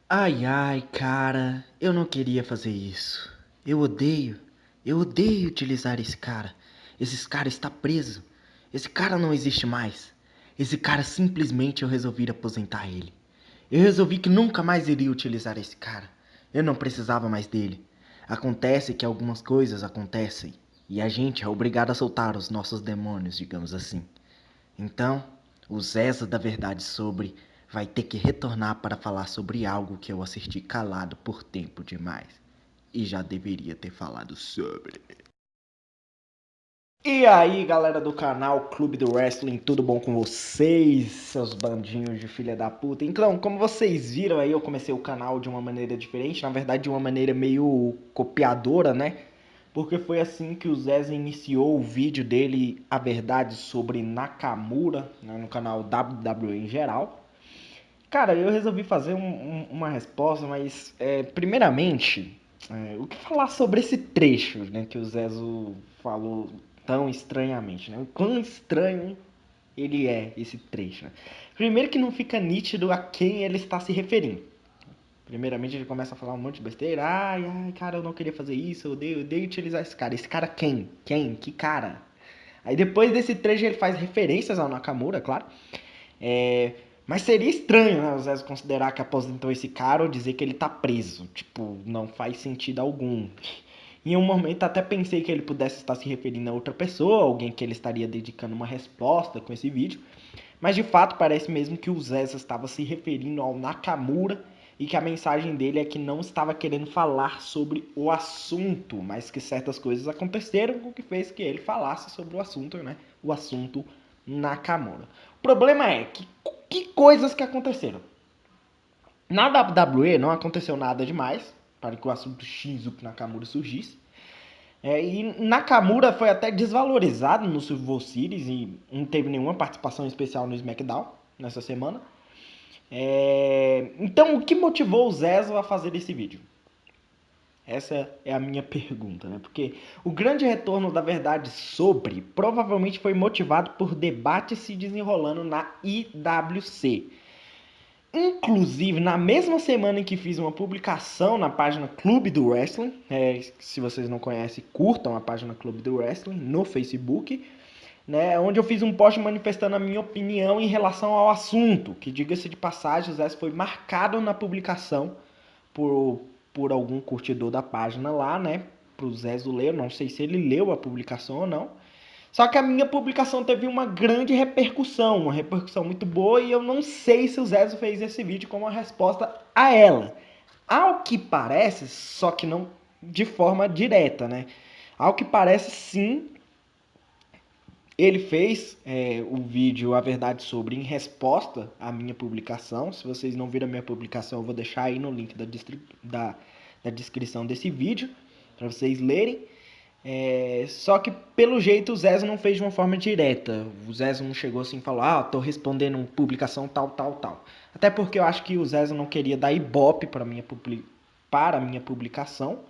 Ai, ai, cara, eu não queria fazer isso. Eu odeio utilizar esse cara. Esse cara está preso. Esse cara não existe mais. Esse cara simplesmente eu resolvi aposentar ele. Eu resolvi que nunca mais iria utilizar esse cara. Eu não precisava mais dele. Acontece que algumas coisas acontecem e a gente é obrigado a soltar os nossos demônios, digamos assim. Então, o Zeza da Verdade Sobre vai ter que retornar para falar sobre algo que eu assisti calado por tempo demais. E já deveria ter falado sobre. E aí, galera do canal Clube do Wrestling, tudo bom com vocês, seus bandinhos de filha da puta? Então, como vocês viram aí, eu comecei o canal de uma maneira diferente, na verdade de uma maneira meio copiadora, né? Porque foi assim que o Zez iniciou o vídeo dele, a verdade sobre Nakamura, né, no canal WWE em geral. Cara, eu resolvi fazer uma resposta, mas primeiramente, o que falar sobre esse trecho, né, que o Zezo falou tão estranhamente, né? O quão estranho ele é, esse trecho, né? Primeiro que não fica nítido a quem ele está se referindo. Primeiramente ele começa a falar um monte de besteira. Ai, ai, cara, eu não queria fazer isso, eu odeio utilizar esse cara. Esse cara quem? Quem? Que cara? Aí depois desse trecho ele faz referências ao Nakamura, claro. É, mas seria estranho, né, o Zé considerar que aposentou esse cara ou dizer que ele tá preso. Tipo, não faz sentido algum. Em um momento até pensei que ele pudesse estar se referindo a outra pessoa, alguém que ele estaria dedicando uma resposta com esse vídeo. Mas de fato parece mesmo que o Zé estava se referindo ao Nakamura e que a mensagem dele é que não estava querendo falar sobre o assunto, mas que certas coisas aconteceram, o que fez que ele falasse sobre o assunto, né? O assunto Nakamura. O problema é que coisas que aconteceram. Na WWE não aconteceu nada demais para que o assunto Shinsuke Nakamura surgisse. E Nakamura foi até desvalorizado no Survivor Series e não teve nenhuma participação especial no SmackDown nessa semana. Então, o que motivou o Zezo a fazer esse vídeo? Essa é a minha pergunta, né? Porque o grande retorno da verdade sobre provavelmente foi motivado por debates se desenrolando na IWC. Inclusive, na mesma semana em que fiz uma publicação na página Clube do Wrestling, se vocês não conhecem, curtam a página Clube do Wrestling no Facebook, né, onde eu fiz um post manifestando a minha opinião em relação ao assunto, que, diga-se de passagem, o Zé foi marcado na publicação por, por algum curtidor da página lá, né, pro Zé ler, não sei se ele leu a publicação ou não. Só que a minha publicação teve uma grande repercussão, uma repercussão muito boa, e eu não sei se o Zezo fez esse vídeo como uma resposta a ela. Ao que parece, só que não de forma direta, né? Ao que parece, sim, ele fez o vídeo A Verdade Sobre em resposta à minha publicação. Se vocês não viram a minha publicação, eu vou deixar aí no link da descrição desse vídeo, para vocês lerem. Só que pelo jeito o Zezo não fez de uma forma direta. O Zezo não chegou assim e falou: ah, tô respondendo publicação tal, tal, tal. Até porque eu acho que o Zezo não queria dar ibope para a minha publicação.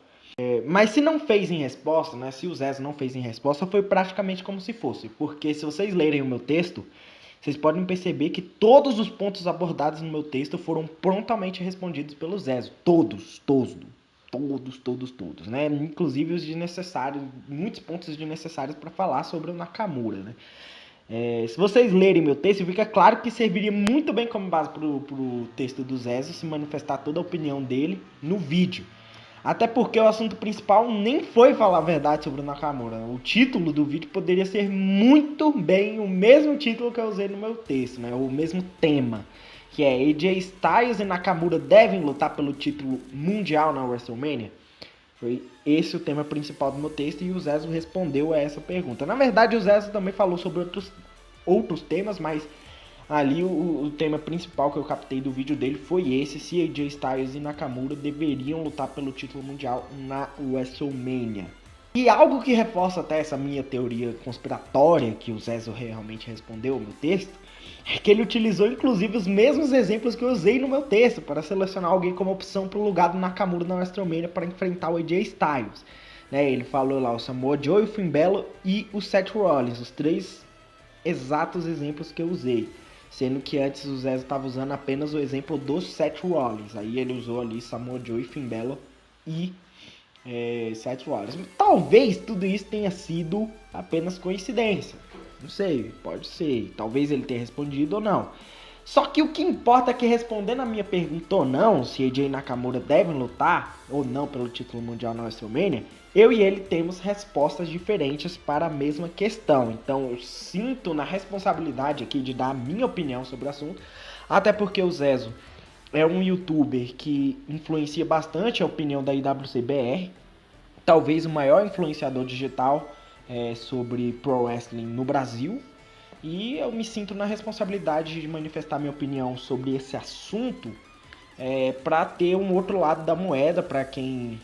Mas se não fez em resposta, né? Se o Zezo não fez em resposta, foi praticamente como se fosse. Porque se vocês lerem o meu texto, vocês podem perceber que todos os pontos abordados no meu texto foram prontamente respondidos pelo Zezo. Todos, né? Inclusive os desnecessários, muitos pontos desnecessários para falar sobre o Nakamura, né? Se vocês lerem meu texto, fica claro que serviria muito bem como base pro texto do Zezo se manifestar toda a opinião dele no vídeo. Até porque o assunto principal nem foi falar a verdade sobre o Nakamura. O título do vídeo poderia ser muito bem o mesmo título que eu usei no meu texto, né? O mesmo tema, que é AJ Styles e Nakamura devem lutar pelo título mundial na WrestleMania. Foi esse o tema principal do meu texto e o Zezo respondeu a essa pergunta. Na verdade, o Zezo também falou sobre outros temas, mas ali o tema principal que eu captei do vídeo dele foi esse: se AJ Styles e Nakamura deveriam lutar pelo título mundial na WrestleMania. E algo que reforça até essa minha teoria conspiratória, que o Zezo realmente respondeu ao meu texto, é que ele utilizou inclusive os mesmos exemplos que eu usei no meu texto para selecionar alguém como opção para o lugar do Nakamura na WrestleMania para enfrentar o AJ Styles. Ele falou lá o Samoa Joe, o Finn Balor e o Seth Rollins, os três exatos exemplos que eu usei. sendo que antes o Zezo estava usando apenas o exemplo do Seth Rollins. Aí ele usou ali Samoa Joe, Finn Balor e Seth Rollins. Talvez tudo isso tenha sido apenas coincidência. Não sei, pode ser. Talvez ele tenha respondido ou não. Só que o que importa é que, respondendo a minha pergunta ou não, se AJ e Nakamura devem lutar ou não pelo título mundial na WrestleMania, eu e ele temos respostas diferentes para a mesma questão. Então eu sinto na responsabilidade aqui de dar a minha opinião sobre o assunto, até porque o Zezo é um youtuber que influencia bastante a opinião da IWCBR, talvez o maior influenciador digital sobre pro wrestling no Brasil. E eu me sinto na responsabilidade de manifestar minha opinião sobre esse assunto para ter um outro lado da moeda, para quem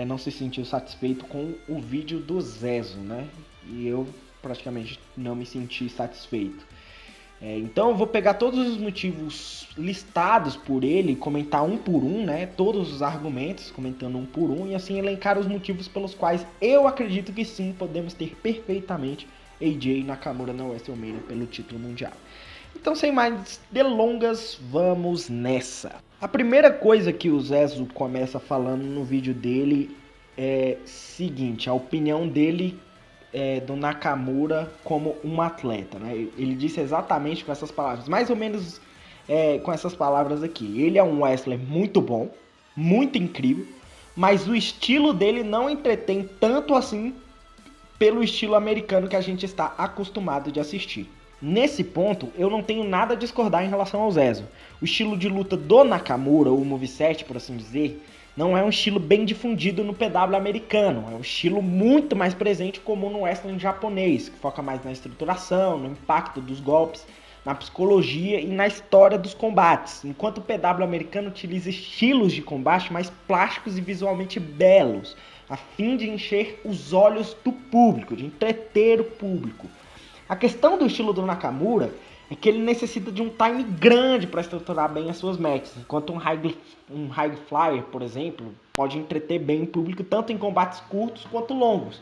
não se sentiu satisfeito com o vídeo do Zezo, né? E eu praticamente não me senti satisfeito. Então eu vou pegar todos os motivos listados por ele, comentar um por um, né? Todos os argumentos, comentando um por um, e assim elencar os motivos pelos quais eu acredito que sim, podemos ter perfeitamente AJ e Nakamura na WrestleMania pelo título mundial. Então, sem mais delongas, vamos nessa. A primeira coisa que o Zezo começa falando no vídeo dele é seguinte: a opinião dele do Nakamura como um atleta, né? Ele disse exatamente com essas palavras, mais ou menos com essas palavras aqui. Ele é um wrestler muito bom, muito incrível, mas o estilo dele não entretém tanto assim pelo estilo americano que a gente está acostumado de assistir. Nesse ponto, eu não tenho nada a discordar em relação ao Zezo. O estilo de luta do Nakamura, ou o moveset, por assim dizer, não é um estilo bem difundido no PW americano. É um estilo muito mais presente comum no wrestling japonês, que foca mais na estruturação, no impacto dos golpes, na psicologia e na história dos combates. Enquanto o PW americano utiliza estilos de combate mais plásticos e visualmente belos, a fim de encher os olhos do público, de entreter o público. A questão do estilo do Nakamura é que ele necessita de um time grande para estruturar bem as suas matches, enquanto um high flyer, por exemplo, pode entreter bem o público tanto em combates curtos quanto longos.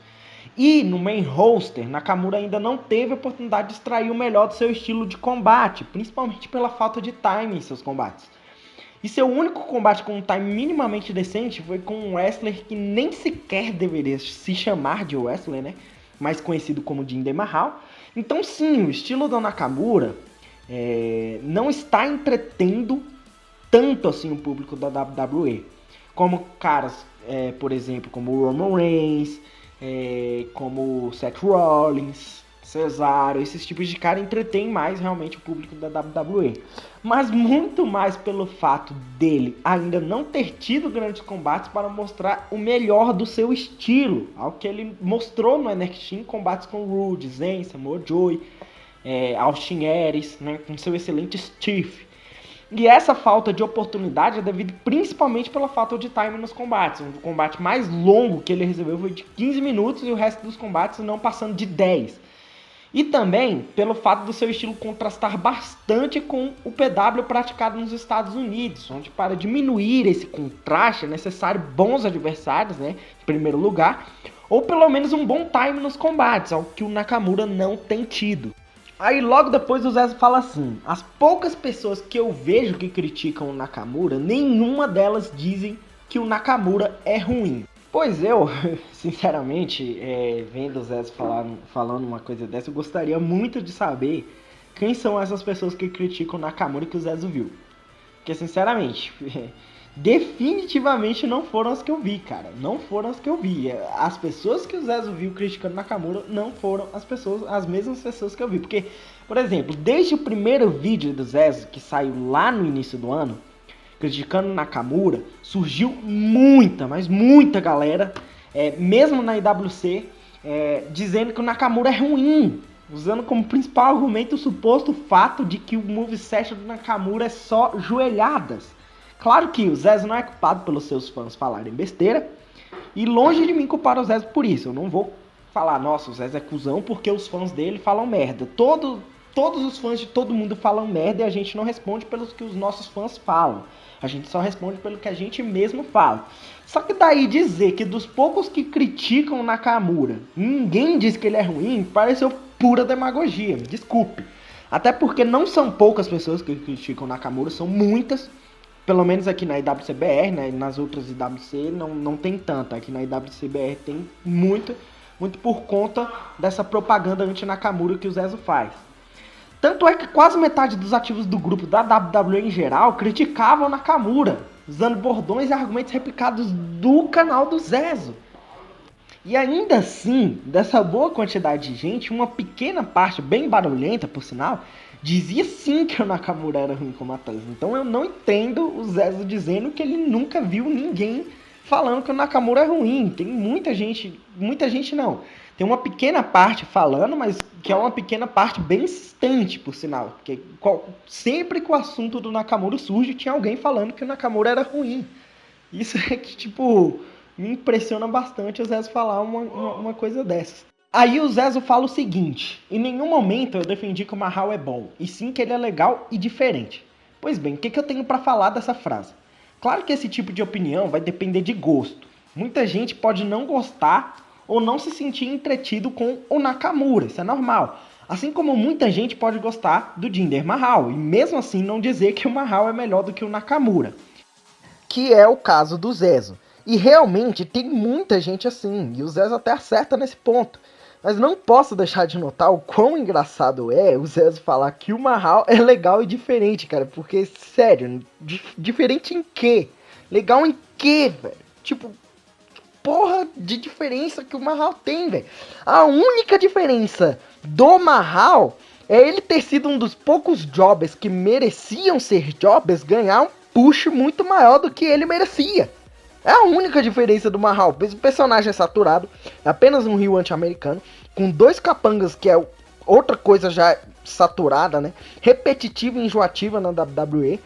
E no main roster, Nakamura ainda não teve a oportunidade de extrair o melhor do seu estilo de combate, principalmente pela falta de time em seus combates. E seu único combate com um time minimamente decente foi com um wrestler que nem sequer deveria se chamar de wrestler, né? Mais conhecido como Jinder Mahal. Então sim, o estilo do Nakamura não está entretendo tanto assim o público da WWE. Como caras, por exemplo, como o Roman Reigns, como o Seth Rollins, Cesaro, esses tipos de cara entretêm mais realmente o público da WWE. Mas muito mais pelo fato dele ainda não ter tido grandes combates para mostrar o melhor do seu estilo, ao que ele mostrou no NXT em combates com Rude, Zen, Samoa Joe, Austin Aries, né, com seu excelente Steve. E essa falta de oportunidade é devido principalmente pela falta de time nos combates. O combate mais longo que ele recebeu foi de 15 minutos e o resto dos combates não passando de 10. E também pelo fato do seu estilo contrastar bastante com o PW praticado nos Estados Unidos, onde para diminuir esse contraste é necessário bons adversários, né, em primeiro lugar, ou pelo menos um bom time nos combates, algo que o Nakamura não tem tido. Aí logo depois o Zezo fala assim: as poucas pessoas que eu vejo que criticam o Nakamura, nenhuma delas dizem que o Nakamura é ruim. Pois eu, sinceramente, vendo o Zezo falando uma coisa dessa, eu gostaria muito de saber quem são essas pessoas que criticam o Nakamura que o Zezo viu. Porque, sinceramente, definitivamente não foram as que eu vi, cara. Não foram as que eu vi. As pessoas que o Zezo viu criticando o Nakamura não foram as mesmas pessoas que eu vi. Porque, por exemplo, desde o primeiro vídeo do Zezo, que saiu lá no início do ano, criticando Nakamura, surgiu muita, mas muita galera, mesmo na IWC, dizendo que o Nakamura é ruim, usando como principal argumento o suposto fato de que o moveset do Nakamura é só joelhadas. Claro que o Zezo não é culpado pelos seus fãs falarem besteira, e longe de mim culpar o Zezo por isso. Eu não vou falar, nossa, o Zezo é cuzão porque os fãs dele falam merda. Todos os fãs de todo mundo falam merda e a gente não responde pelos que os nossos fãs falam. A gente só responde pelo que a gente mesmo fala. Só que daí dizer que dos poucos que criticam o Nakamura, ninguém diz que ele é ruim, pareceu pura demagogia, me desculpe. Até porque não são poucas pessoas que criticam o Nakamura, são muitas. Pelo menos aqui na IWCBR, né? Nas outras IWC não tem tanta. Aqui na IWCBR tem muito por conta dessa propaganda anti-Nakamura que o Zezo faz. Tanto é que quase metade dos ativos do grupo da WWE em geral criticavam Nakamura, usando bordões e argumentos replicados do canal do Zezo. E ainda assim, dessa boa quantidade de gente, uma pequena parte, bem barulhenta por sinal, dizia sim que o Nakamura era ruim como atleta. Então eu não entendo o Zezo dizendo que ele nunca viu ninguém falando que o Nakamura é ruim. Tem muita gente não. Tem uma pequena parte falando, mas que é uma pequena parte bem insistente, por sinal. Porque sempre que o assunto do Nakamura surge, tinha alguém falando que o Nakamura era ruim. Isso é que, tipo, me impressiona bastante o Zezo falar uma coisa dessas. Aí o Zezo fala o seguinte: em nenhum momento eu defendi que o Mahal é bom, e sim que ele é legal e diferente. Pois bem, o que eu tenho pra falar dessa frase? Claro que esse tipo de opinião vai depender de gosto. Muita gente pode não gostar ou não se sentir entretido com o Nakamura, isso é normal. Assim como muita gente pode gostar do Jinder Mahal, e mesmo assim não dizer que o Mahal é melhor do que o Nakamura. Que é o caso do Zezo. E realmente tem muita gente assim, e o Zezo até acerta nesse ponto. Mas não posso deixar de notar o quão engraçado é o Zezo falar que o Mahal é legal e diferente, cara. Porque, sério, diferente em quê? Legal em quê, velho? Tipo, porra de diferença que o Mahal tem, velho. A única diferença do Mahal é ele ter sido um dos poucos jobbers que mereciam ser jobbers ganhar um push muito maior do que ele merecia. É a única diferença do Mahal. O personagem é saturado, é apenas um rio anti-americano, com 2 capangas, que é outra coisa já saturada, né? Repetitiva e enjoativa na WWE.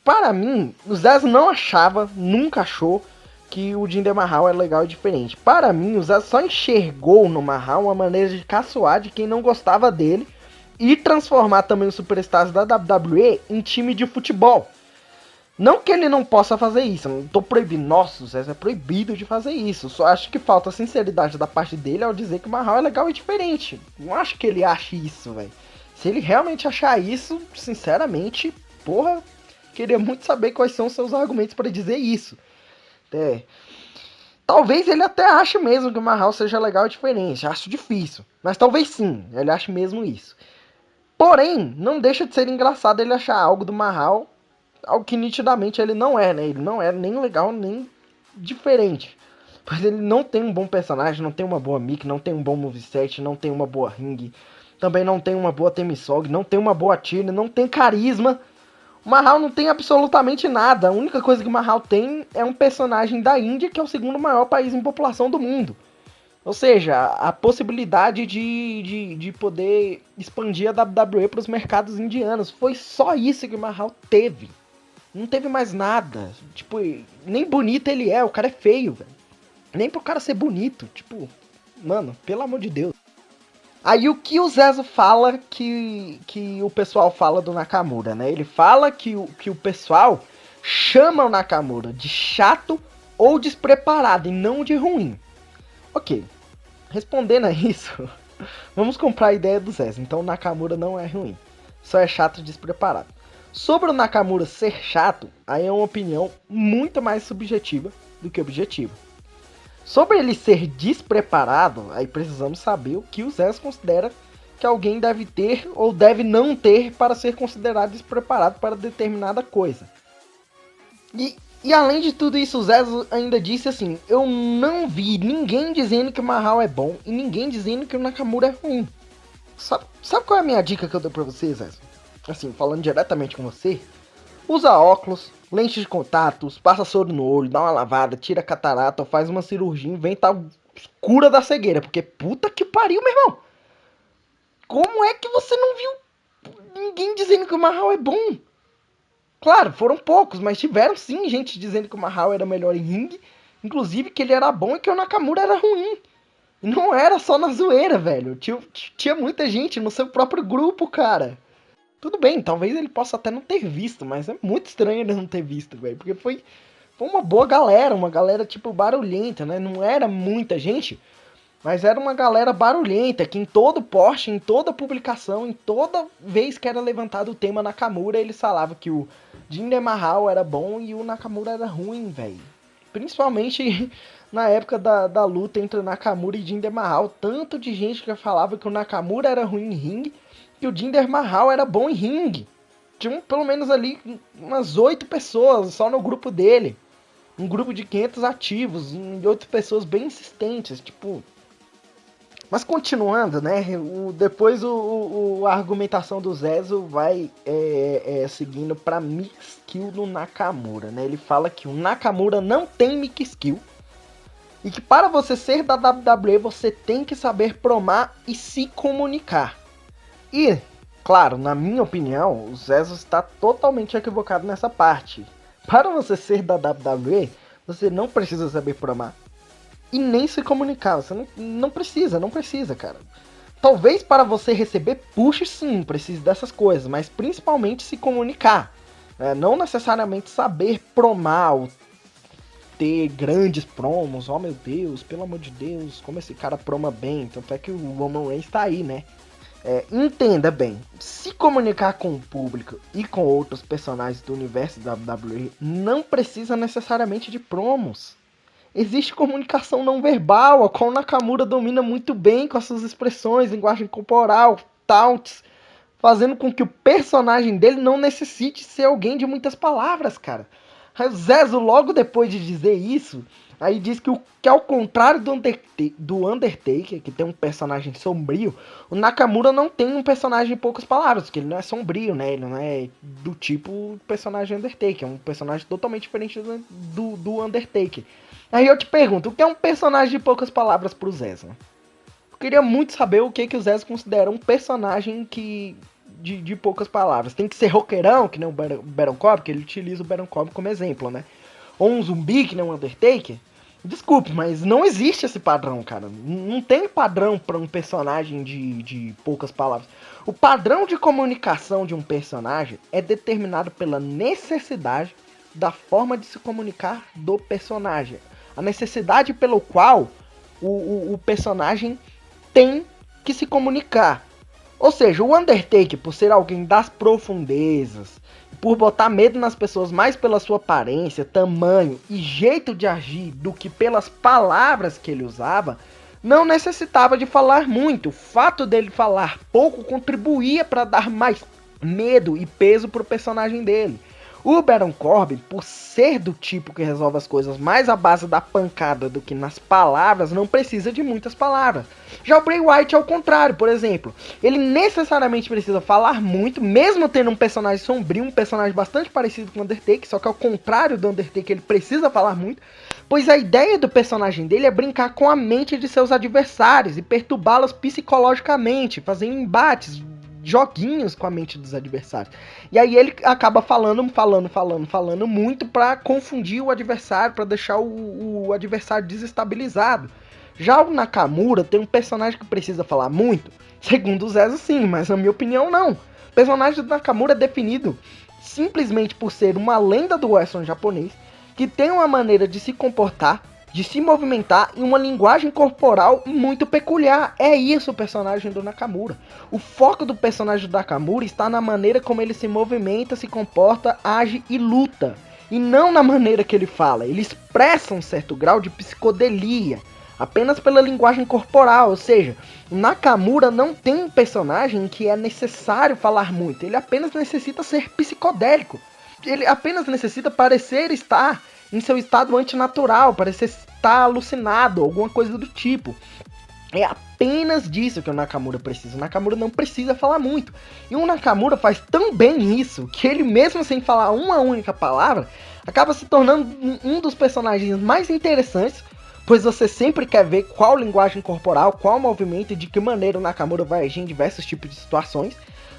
Para mim, o Zezo não achava, nunca achou, que o Jinder Mahal é legal e diferente. Para mim, o Zezo só enxergou no Mahal uma maneira de caçoar de quem não gostava dele e transformar também os superstars da WWE em time de futebol. Não que ele não possa fazer isso, eu não tô proibindo. Nossa, o Zezo é proibido de fazer isso. Só acho que falta sinceridade da parte dele ao dizer que o Mahal é legal e diferente. Não acho que ele ache isso, velho. Se ele realmente achar isso, sinceramente, porra, queria muito saber quais são os seus argumentos para dizer isso. Talvez ele até ache mesmo que o Mahal seja legal e diferente. Acho difícil. Mas talvez sim, ele ache mesmo isso. Porém, não deixa de ser engraçado ele achar algo do Mahal, algo que nitidamente ele não é, né? Ele não é nem legal, nem diferente. Pois ele não tem um bom personagem, não tem uma boa mic, não tem um bom moveset, não tem uma boa ring, também não tem uma boa Temisog, não tem uma boa tira, não tem carisma. O Mahal não tem absolutamente nada. A única coisa que o Mahal tem é um personagem da Índia, que é o segundo maior país em população do mundo. Ou seja, a possibilidade de poder expandir a WWE para os mercados indianos. Foi só isso que o Mahal teve. Não teve mais nada. Tipo, nem bonito ele é. O cara é feio, velho. Nem pro cara ser bonito. Tipo, mano, pelo amor de Deus. Aí o que o Zezo fala que o pessoal fala do Nakamura, né? Ele fala que o pessoal chama o Nakamura de chato ou despreparado e não de ruim. Ok. Respondendo a isso, vamos comprar a ideia do Zezo. Então o Nakamura não é ruim. Só é chato e despreparado. Sobre o Nakamura ser chato, aí é uma opinião muito mais subjetiva do que objetiva. Sobre ele ser despreparado, aí precisamos saber o que o Zezo considera que alguém deve ter ou deve não ter para ser considerado despreparado para determinada coisa. E além de tudo isso, o Zezo ainda disse assim: eu não vi ninguém dizendo que o Mahal é bom e ninguém dizendo que o Nakamura é ruim. Sabe qual é a minha dica que eu dou pra você, Zezo? Assim, falando diretamente com você, usa óculos, lentes de contatos, passa soro no olho, dá uma lavada, tira a catarata, faz uma cirurgia, inventa a cura da cegueira, porque puta que pariu, meu irmão. Como é que você não viu ninguém dizendo que o Mahal é bom? Claro, foram poucos, mas tiveram sim gente dizendo que o Mahal era melhor em ringue, inclusive que ele era bom e que o Nakamura era ruim. Não era só na zoeira, velho. Tinha muita gente no seu próprio grupo, cara. Tudo bem, talvez ele possa até não ter visto, mas é muito estranho ele não ter visto, velho. Porque foi uma boa galera, uma galera tipo barulhenta, né? Não era muita gente, Mas era uma galera barulhenta, que em todo post, em toda publicação, em toda vez que era levantado o tema Nakamura, eles falavam que o Jinder Mahal era bom e o Nakamura era ruim, velho. Principalmente na época da luta entre Nakamura e Jinder Mahal. Tanto de gente que falava que o Nakamura era ruim em ringue, que o Jinder Mahal era bom em ringue. Tinha pelo menos ali umas 8 pessoas só no grupo dele. Um grupo de 500 ativos, e 8 pessoas bem insistentes, tipo... Mas continuando, né? Depois a argumentação do Zezo vai seguindo para mix skill do Nakamura, né? Ele fala que o Nakamura não tem mix skill e que para você ser da WWE você tem que saber promar e se comunicar. E, claro, na minha opinião, o Zezo está totalmente equivocado nessa parte. Para você ser da WWE, você não precisa saber promar e nem se comunicar. Você não precisa, cara. Talvez para você receber push, sim, precise dessas coisas, mas principalmente se comunicar. Não necessariamente saber promar ou ter grandes promos. Oh meu Deus, pelo amor de Deus, como esse cara proma bem. Tanto é que o Roman Reigns tá aí, né? Entenda bem, se comunicar com o público e com outros personagens do universo da WWE não precisa necessariamente de promos. Existe comunicação não verbal, a qual Nakamura domina muito bem com as suas expressões, linguagem corporal, taunts, fazendo com que o personagem dele não necessite ser alguém de muitas palavras, cara. Aí o Zezo, logo depois de dizer isso, aí diz que ao contrário do Undertaker, que tem um personagem sombrio, o Nakamura não tem um personagem de poucas palavras, porque ele não é sombrio, né? Ele não é do tipo personagem Undertaker, é um personagem totalmente diferente do Undertaker. Aí eu te pergunto, o que é um personagem de poucas palavras pro Zezo? Eu queria muito saber o que o Zezo considera um personagem de poucas palavras. Tem que ser roqueirão, que nem o Baron Corbin, que ele utiliza o Baron Corbin como exemplo, né? Ou um zumbi, que nem o Undertaker. Desculpe, mas não existe esse padrão, cara. Não tem padrão para um personagem de poucas palavras. O padrão de comunicação de um personagem é determinado pela necessidade da forma de se comunicar do personagem. A necessidade pelo qual o personagem tem que se comunicar. Ou seja, o Undertaker, por ser alguém das profundezas, por botar medo nas pessoas mais pela sua aparência, tamanho e jeito de agir do que pelas palavras que ele usava, não necessitava de falar muito. O fato dele falar pouco contribuía para dar mais medo e peso pro personagem dele. O Baron Corbin, por ser do tipo que resolve as coisas mais à base da pancada do que nas palavras, não precisa de muitas palavras. Já o Bray Wyatt é o contrário, por exemplo. Ele necessariamente precisa falar muito, mesmo tendo um personagem sombrio, um personagem bastante parecido com o Undertaker, só que ao contrário do Undertaker, ele precisa falar muito, pois a ideia do personagem dele é brincar com a mente de seus adversários e perturbá-los psicologicamente, fazendo embates, joguinhos com a mente dos adversários. E aí ele acaba falando muito pra confundir o adversário, pra deixar o adversário desestabilizado. Já o Nakamura tem um personagem que precisa falar muito, segundo o Zezo sim, mas na minha opinião não. O personagem do Nakamura é definido simplesmente por ser uma lenda do wrestling japonês, que tem uma maneira de se comportar, de se movimentar e uma linguagem corporal muito peculiar. É isso o personagem do Nakamura. O foco do personagem do Nakamura está na maneira como ele se movimenta, se comporta, age e luta. E não na maneira que ele fala. Ele expressa um certo grau de psicodelia, apenas pela linguagem corporal. Ou seja, o Nakamura não tem um personagem que é necessário falar muito. Ele apenas necessita ser psicodélico. Ele apenas necessita parecer estar em seu estado antinatural, parecer estar alucinado, alguma coisa do tipo. É apenas disso que o Nakamura precisa. O Nakamura não precisa falar muito. E o Nakamura faz tão bem isso, que ele mesmo sem falar uma única palavra, acaba se tornando um dos personagens mais interessantes, pois você sempre quer ver qual linguagem corporal, qual movimento e de que maneira o Nakamura vai agir em diversos tipos de situações,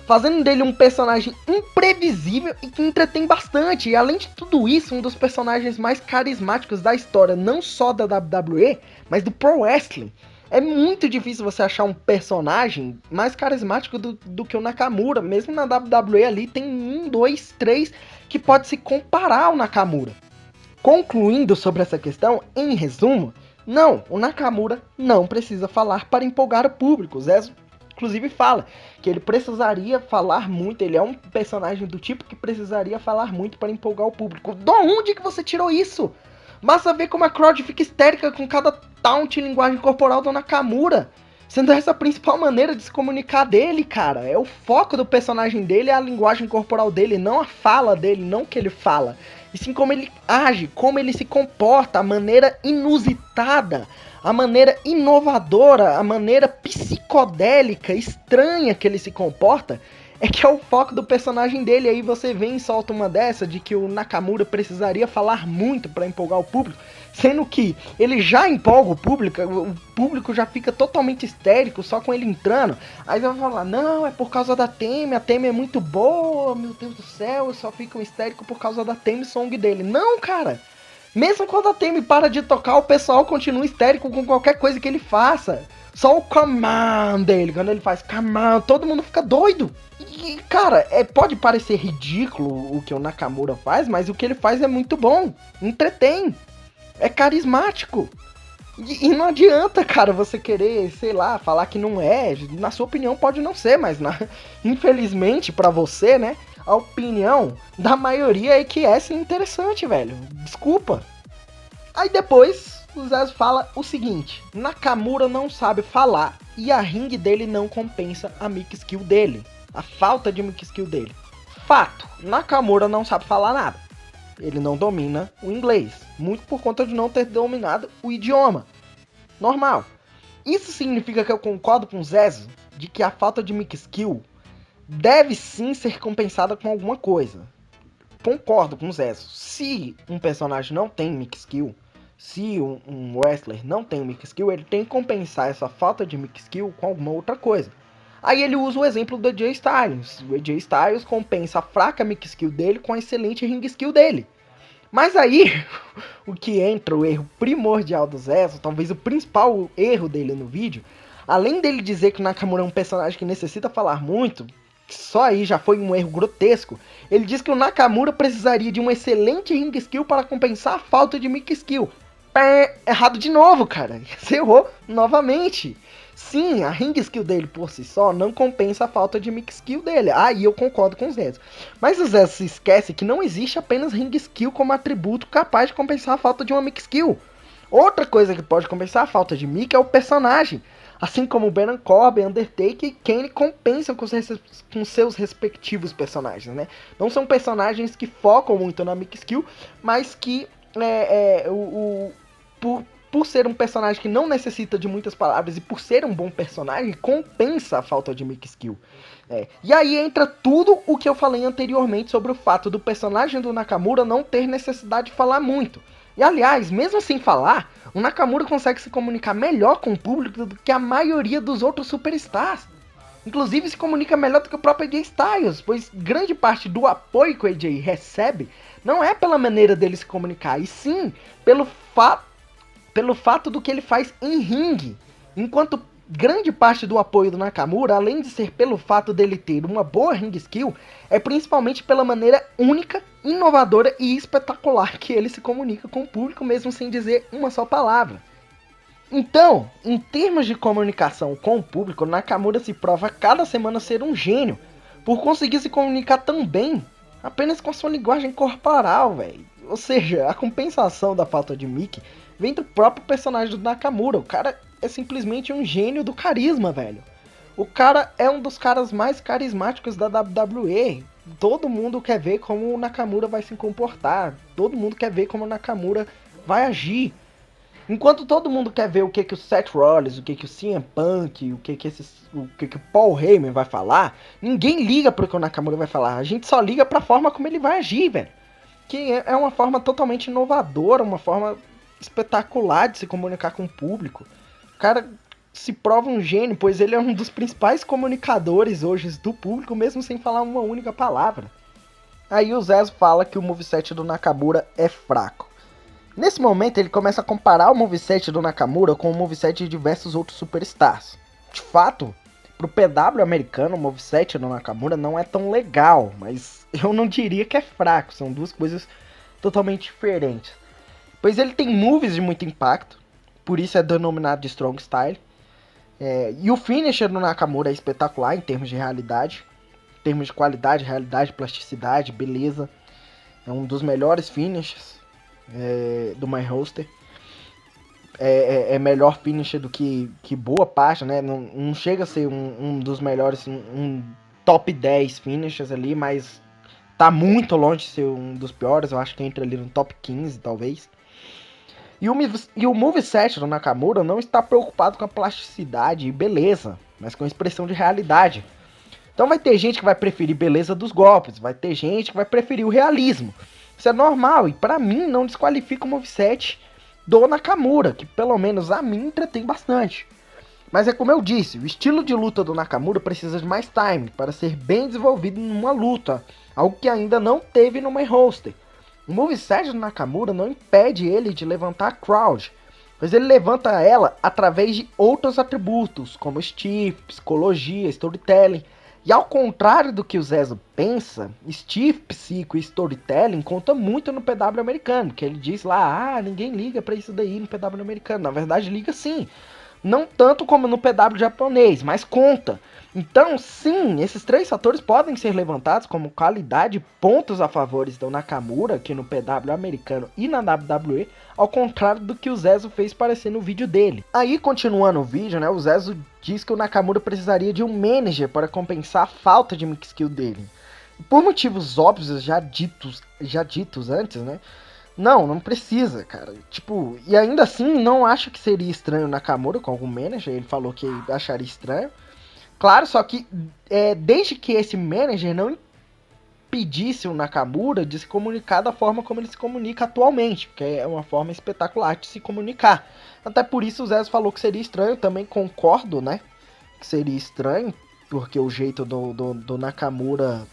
fazendo dele um personagem imprevisível e que entretém bastante. E além de tudo isso, um dos personagens mais carismáticos da história, não só da WWE, mas do Pro Wrestling. É muito difícil você achar um personagem mais carismático do que o Nakamura. Mesmo na WWE ali tem 1, 2, 3 que pode se comparar ao Nakamura. Concluindo sobre essa questão, em resumo, Não, o Nakamura não precisa falar para empolgar o público. O Zez, inclusive, fala que ele precisaria falar muito. Ele é um personagem do tipo que precisaria falar muito para empolgar o público. De onde que você tirou isso? Basta ver como a crowd fica histérica com cada taunt e linguagem corporal do Nakamura. Sendo essa a principal maneira de se comunicar dele, cara. É o foco do personagem dele, é a linguagem corporal dele, não a fala dele, não o que ele fala. E sim como ele age, como ele se comporta, a maneira inusitada, a maneira inovadora, a maneira psicodélica, estranha que ele se comporta, é que é o foco do personagem dele. Aí você vem e solta uma dessa de que o Nakamura precisaria falar muito para empolgar o público, sendo que ele já empolga o público já fica totalmente histérico só com ele entrando. Aí você vai falar, não, é por causa da Temi, a Temi é muito boa, meu Deus do céu, eu só fico histérico por causa da Temi Song dele. Não, cara, mesmo quando a Temi para de tocar, o pessoal continua histérico com qualquer coisa que ele faça. Só o come on dele, quando ele faz come on, todo mundo fica doido. E, cara, pode parecer ridículo o que o Nakamura faz, mas o que ele faz é muito bom, entretém. É carismático. E não adianta, cara, você querer, sei lá, falar que não é. Na sua opinião pode não ser, mas infelizmente pra você, né, a opinião da maioria é que é sim interessante, velho. Desculpa. Aí depois o Zez fala o seguinte: Nakamura não sabe falar e a ring dele não compensa a mic skill dele. A falta de mic skill dele. Fato, Nakamura não sabe falar nada. Ele não domina o inglês, muito por conta de não ter dominado o idioma. Normal. Isso significa que eu concordo com o Zezo de que a falta de mic skill deve sim ser compensada com alguma coisa. Concordo com o Zezo. Se um personagem não tem mic skill, se um wrestler não tem mic skill, ele tem que compensar essa falta de mic skill com alguma outra coisa. Aí ele usa o exemplo do AJ Styles. O AJ Styles compensa a fraca mic skill dele com a excelente ring skill dele. Mas aí, o que entra o erro primordial do Zezo, talvez o principal erro dele no vídeo, além dele dizer que o Nakamura é um personagem que necessita falar muito, só aí já foi um erro grotesco, ele diz que o Nakamura precisaria de uma excelente ring skill para compensar a falta de mic skill. Errado de novo, cara. Você errou novamente. Sim, a ring skill dele por si só não compensa a falta de mic skill dele. Aí eu concordo com o Zezo. Mas o Zezo se esquece que não existe apenas ring skill como atributo capaz de compensar a falta de uma mic skill. Outra coisa que pode compensar a falta de mic é o personagem. Assim como o Baron Corbin, Undertaker e Kane compensam com seus respectivos personagens, né? Não são personagens que focam muito na mic skill, mas que por ser um personagem que não necessita de muitas palavras e por ser um bom personagem, compensa a falta de mic skill. E aí entra tudo o que eu falei anteriormente sobre o fato do personagem do Nakamura não ter necessidade de falar muito. E aliás, mesmo sem falar, o Nakamura consegue se comunicar melhor com o público do que a maioria dos outros superstars. Inclusive se comunica melhor do que o próprio AJ Styles, pois grande parte do apoio que o AJ recebe não é pela maneira dele se comunicar, e sim pelo fato do que ele faz em ringue. Enquanto grande parte do apoio do Nakamura, além de ser pelo fato dele ter uma boa ring skill, é principalmente pela maneira única, inovadora e espetacular que ele se comunica com o público, mesmo sem dizer uma só palavra. Então, em termos de comunicação com o público, Nakamura se prova a cada semana ser um gênio, por conseguir se comunicar tão bem, apenas com a sua linguagem corporal, velho. Ou seja, a compensação da falta de mic vem do próprio personagem do Nakamura. O cara é simplesmente um gênio do carisma, velho. O cara é um dos caras mais carismáticos da WWE. Todo mundo quer ver como o Nakamura vai se comportar. Todo mundo quer ver como o Nakamura vai agir. Enquanto todo mundo quer ver o que o Seth Rollins, o que o CM Punk, o que o Paul Heyman vai falar, ninguém liga pro que o Nakamura vai falar. A gente só liga pra forma como ele vai agir, velho. Que é uma forma totalmente inovadora, uma forma espetacular de se comunicar com o público. O cara se prova um gênio, pois ele é um dos principais comunicadores hoje do público, mesmo sem falar uma única palavra. Aí o Zezo fala que o moveset do Nakamura é fraco. Nesse momento ele começa a comparar o moveset do Nakamura com o moveset de diversos outros superstars. De fato, pro PW americano, o moveset do Nakamura não é tão legal, mas eu não diria que é fraco, são duas coisas totalmente diferentes. Pois ele tem moves de muito impacto, por isso é denominado de Strong Style. E o finisher do Nakamura é espetacular em termos de realidade, em termos de qualidade, realidade, plasticidade, beleza. É um dos melhores finishes do My Roster. É melhor finisher do que boa parte, né? Não chega a ser um dos melhores, um top 10 finishers ali, mas tá muito longe de ser um dos piores. Eu acho que entra ali no top 15, talvez. E o moveset do Nakamura não está preocupado com a plasticidade e beleza, mas com a expressão de realidade. Então vai ter gente que vai preferir beleza dos golpes, vai ter gente que vai preferir o realismo. Isso é normal e pra mim não desqualifica o moveset do Nakamura, que pelo menos a mim entretém bastante. Mas é como eu disse, o estilo de luta do Nakamura precisa de mais time para ser bem desenvolvido numa luta, algo que ainda não teve no main roster. O moveset do Nakamura não impede ele de levantar a crowd, mas ele levanta ela através de outros atributos, como Steve, psicologia, storytelling. E ao contrário do que o Zezo pensa, Steve, psico e storytelling conta muito no PW americano, que ele diz lá, ninguém liga pra isso daí no PW americano. Na verdade liga sim, não tanto como no PW japonês, mas conta. Então sim, esses três fatores podem ser levantados como qualidade e pontos a favor do Nakamura, aqui no PW americano e na WWE, ao contrário do que o Zezo fez parecer no vídeo dele. Aí, continuando o vídeo, né, o Zezo diz que o Nakamura precisaria de um manager para compensar a falta de mix skill dele. E por motivos óbvios já ditos antes, né, não precisa, cara. Tipo, e ainda assim, não acho que seria estranho o Nakamura com algum manager, ele falou que acharia estranho. Claro, só que desde que esse manager não impedisse o Nakamura de se comunicar da forma como ele se comunica atualmente, porque é uma forma espetacular de se comunicar. Até por isso o Zezo falou que seria estranho, também concordo, né? Que seria estranho, porque o jeito do Nakamura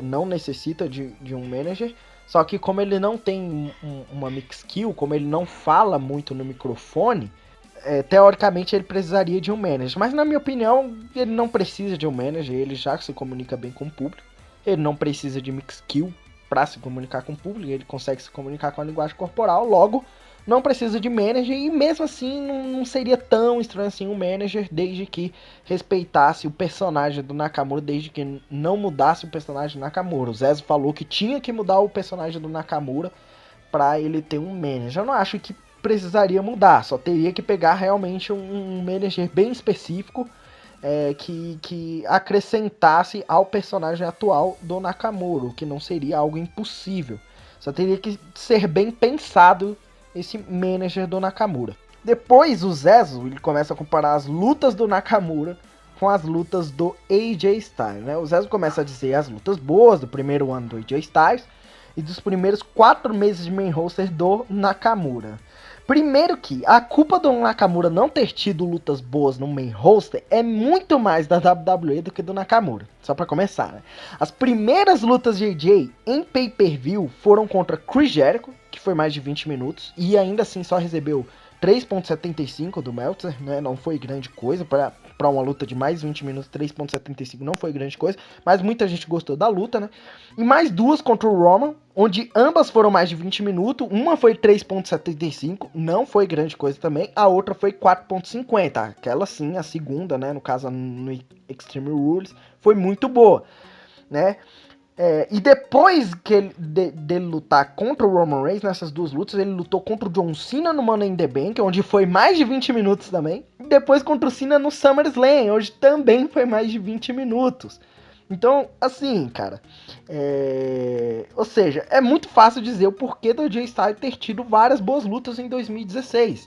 não necessita de um manager. Só que como ele não tem uma mix skill, como ele não fala muito no microfone, teoricamente ele precisaria de um manager, mas na minha opinião ele não precisa de um manager, ele já se comunica bem com o público, ele não precisa de mix skill para se comunicar com o público, ele consegue se comunicar com a linguagem corporal, logo não precisa de manager e mesmo assim não seria tão estranho assim um manager desde que respeitasse o personagem do Nakamura, desde que não mudasse o personagem do Nakamura. O Zezo falou que tinha que mudar o personagem do Nakamura para ele ter um manager. Eu não acho que precisaria mudar, só teria que pegar realmente um manager bem específico que acrescentasse ao personagem atual do Nakamura, o que não seria algo impossível. Só teria que ser bem pensado esse manager do Nakamura. Depois o Zezo ele começa a comparar as lutas do Nakamura com as lutas do AJ Styles, né? O Zezo começa a dizer as lutas boas do primeiro ano do AJ Styles e dos primeiros 4 meses de main roster do Nakamura. Primeiro que a culpa do Nakamura não ter tido lutas boas no main roster é muito mais da WWE do que do Nakamura. Só pra começar, né? As primeiras lutas de AJ em pay-per-view foram contra Chris Jericho, que foi mais de 20 minutos, e ainda assim só recebeu 3.75 do Meltzer, né? Não foi grande coisa, pra uma luta de mais 20 minutos, 3.75 não foi grande coisa, mas muita gente gostou da luta, né? E mais 2 contra o Roman, onde ambas foram mais de 20 minutos, uma foi 3.75, não foi grande coisa também, a outra foi 4.50, aquela sim, a segunda, né, no caso no Extreme Rules, foi muito boa, né? E depois que dele lutar contra o Roman Reigns, nessas 2 lutas, ele lutou contra o John Cena no Money in the Bank, onde foi mais de 20 minutos também. E depois contra o Cena no SummerSlam, onde também foi mais de 20 minutos. Então, assim, cara, ou seja, é muito fácil dizer o porquê do AJ Styles ter tido várias boas lutas em 2016.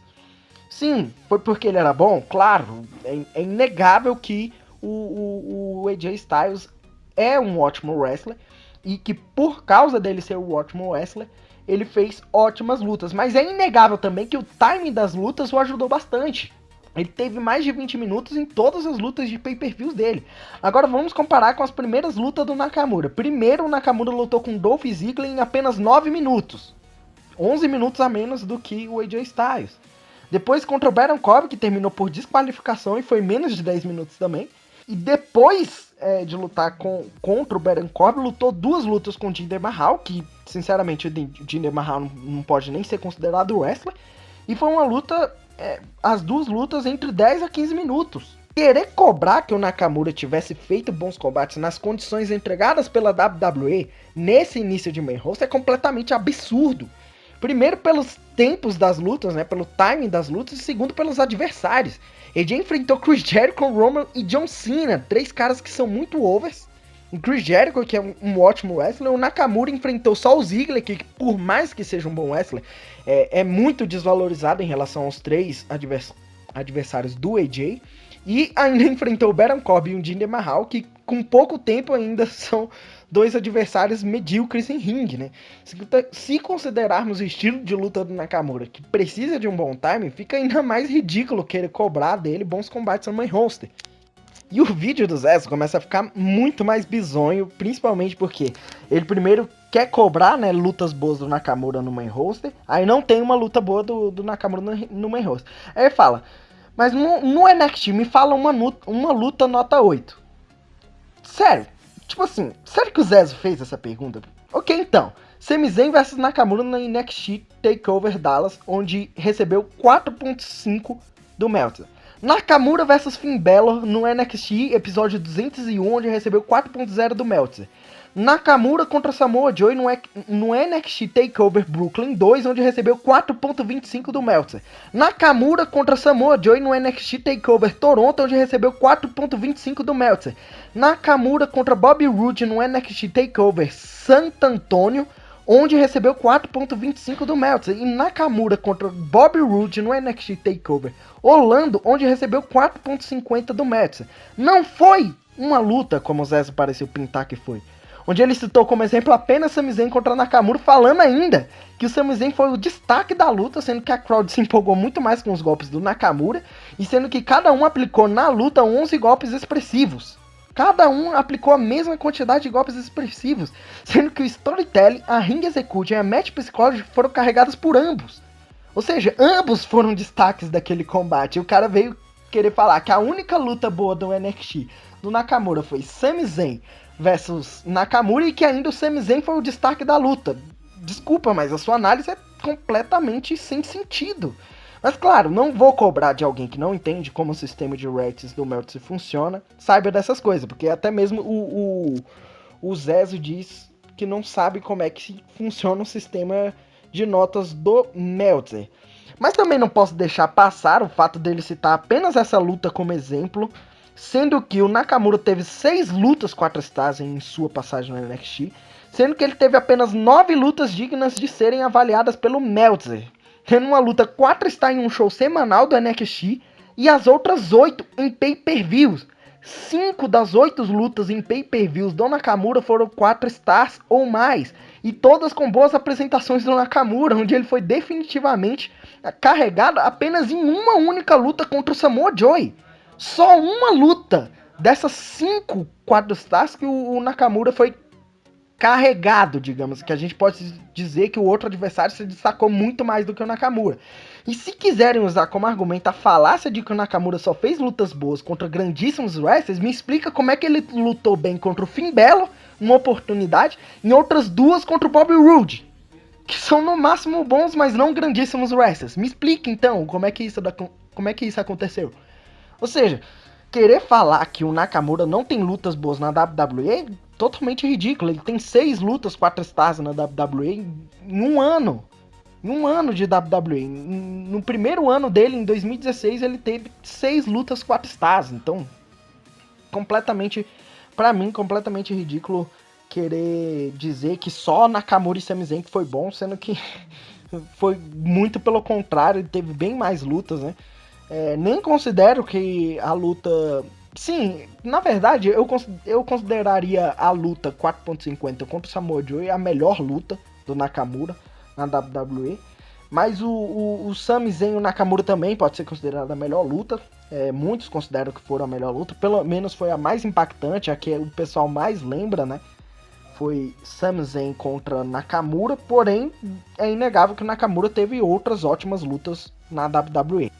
Sim, foi porque ele era bom? Claro, é inegável que o AJ Styles é um ótimo wrestler e que por causa dele ser um ótimo wrestler, ele fez ótimas lutas. Mas é inegável também que o timing das lutas o ajudou bastante. Ele teve mais de 20 minutos em todas as lutas de pay-per-views dele. Agora vamos comparar com as primeiras lutas do Nakamura. Primeiro o Nakamura lutou com Dolph Ziggler em apenas 9 minutos. 11 minutos a menos do que o AJ Styles. Depois contra o Baron Corbin, que terminou por desqualificação e foi menos de 10 minutos também. E depois de lutar contra o Baron Corbin, lutou 2 lutas com o Jinder Mahal, que sinceramente o Jinder Mahal não pode nem ser considerado wrestler. E foi uma luta as duas lutas entre 10 a 15 minutos. Querer cobrar que o Nakamura tivesse feito bons combates nas condições entregadas pela WWE nesse início de main roster é completamente absurdo. Primeiro pelos tempos das lutas, né, pelo timing das lutas, e segundo pelos adversários. AJ enfrentou Chris Jericho, Roman e John Cena, 3 caras que são muito overs. O Chris Jericho, que é um ótimo wrestler, o Nakamura enfrentou só o Ziggler, que por mais que seja um bom wrestler, é muito desvalorizado em relação aos 3 adversários do AJ. E ainda enfrentou o Baron Corbin e o Jinder Mahal, que com pouco tempo ainda são 2 adversários medíocres em ringue, né? Se considerarmos o estilo de luta do Nakamura, que precisa de um bom timing, fica ainda mais ridículo querer cobrar dele bons combates no main roster. E o vídeo do Zé começa a ficar muito mais bizonho, principalmente porque ele primeiro quer cobrar, né, lutas boas do Nakamura no main roster, aí não tem uma luta boa do Nakamura no main roster. Aí ele fala, mas no NXT me fala uma luta nota 8. Sério, tipo assim, sério que o Zé fez essa pergunta? Ok, então, Sami Zayn vs Nakamura no NXT TakeOver Dallas, onde recebeu 4.5 do Meltzer. Nakamura vs Finn Balor no NXT, episódio 201, onde recebeu 4.0 do Meltzer. Nakamura contra Samoa Joe no NXT TakeOver Brooklyn 2, onde recebeu 4.25 do Meltzer. Nakamura contra Samoa Joe no NXT TakeOver Toronto, onde recebeu 4.25 do Meltzer. Nakamura contra Bobby Roode no NXT TakeOver Santo Antônio, onde recebeu 4.25 do Meltzer. E Nakamura contra Bobby Roode no NXT TakeOver Orlando, onde recebeu 4.50 do Meltzer. Não foi uma luta como o Zé pareceu pintar que foi, onde ele citou como exemplo apenas Sami Zayn contra Nakamura, falando ainda que o Sami Zayn foi o destaque da luta, sendo que a crowd se empolgou muito mais com os golpes do Nakamura, e sendo que cada um aplicou na luta 11 golpes expressivos. Cada um aplicou a mesma quantidade de golpes expressivos, sendo que o storytelling, a ring execution e a match psychology foram carregadas por ambos. Ou seja, ambos foram destaques daquele combate. E o cara veio querer falar que a única luta boa do NXT do Nakamura foi Sami Zayn versus Nakamura e que ainda o Sami Zayn foi o destaque da luta. Desculpa, mas a sua análise é completamente sem sentido. Mas claro, não vou cobrar de alguém que não entende como o sistema de ratings do Meltzer funciona, saiba dessas coisas, porque até mesmo o Zezo diz que não sabe como é que funciona o sistema de notas do Meltzer. Mas também não posso deixar passar o fato dele citar apenas essa luta como exemplo, sendo que o Nakamura teve 6 lutas 4 stars em sua passagem no NXT, sendo que ele teve apenas 9 lutas dignas de serem avaliadas pelo Meltzer, tendo uma luta 4 stars em um show semanal do NXT e as outras 8 em pay-per-views. 5 das 8 lutas em pay-per-views do Nakamura foram 4 stars ou mais, e todas com boas apresentações do Nakamura, onde ele foi definitivamente carregado apenas em uma única luta contra o Samoa Joe. Só uma luta dessas 5 4 stars que o Nakamura foi carregado, digamos, que a gente pode dizer que o outro adversário se destacou muito mais do que o Nakamura. E se quiserem usar como argumento a falácia de que o Nakamura só fez lutas boas contra grandíssimos wrestlers, me explica como é que ele lutou bem contra o Finn Balor, uma oportunidade, em outras 2 contra o Bobby Roode, que são no máximo bons, mas não grandíssimos wrestlers. Me explica então como é que isso aconteceu. Ou seja, querer falar que o Nakamura não tem lutas boas na WWE é totalmente ridículo. Ele tem 6 lutas 4 stars na WWE em um ano. Em um ano de WWE. No primeiro ano dele, em 2016, ele teve 6 lutas 4 stars. Então, pra mim, completamente ridículo querer dizer que só Nakamura e Sami Zayn que foi bom, sendo que foi muito pelo contrário, ele teve bem mais lutas, né? Nem considero que a luta... Sim, na verdade, eu consideraria a luta 4.50 contra o Samoa Joe a melhor luta do Nakamura na WWE. Mas o Sami Zayn e o Nakamura também pode ser considerado a melhor luta. Muitos consideram que foram a melhor luta. Pelo menos foi a mais impactante, a que o pessoal mais lembra, né? Foi Sami Zayn contra Nakamura. Porém, é inegável que o Nakamura teve outras ótimas lutas na WWE.